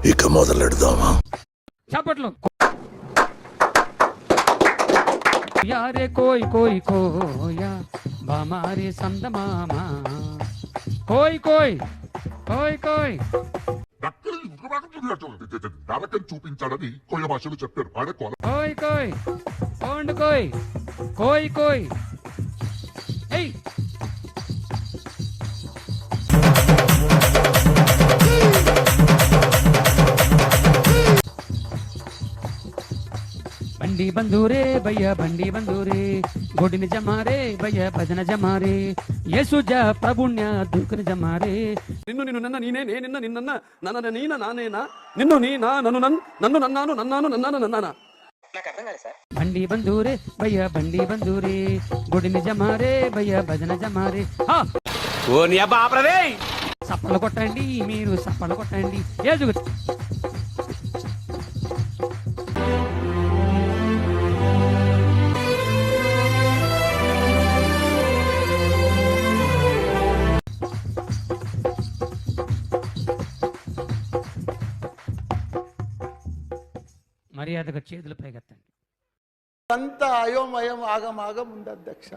ఇక మొదలెడదామా? చప్పట్లు. యారే కోయ్ కోయ్ కోయా బామారే సందమామా కోయ్ కోయ్ కోయ్ కోయ్. నరకం చూపించాడని కొయ్య భాషలు చెప్పారు. కోయ్ కోయ్ కోండ్ కోయ్ కోయ్ కోయ్. ఏయ్ బండి బంధూరే భయ్య బండి బంధూరే గొడిని జమారే భయ్య భజన జమారే యేసుజ ప్రభుణ్య దుఃఖని జమారే. నిన్ను నిన్ను నన్న నీనే నే నిన్న నిన్న నన్న నీన నానేనా నిన్ను నీ నా నన్ను నన్ను నన్నాను నన్నాను నన్నాను నన్నానా. బండి బంధూరే భయ్య బండి బంధూరే గొడిని జమారే భయ్య భజన జమారే. ఓ నీ అబ్బా ఆపరదే. సప్పలు కొట్టండి మీరు సప్పలు కొట్టండి. యేసు మర్యాదగా చేతులు పైకెత్తండి. అంతా అయోమయం ఆగమాగం ఉంది అధ్యక్ష.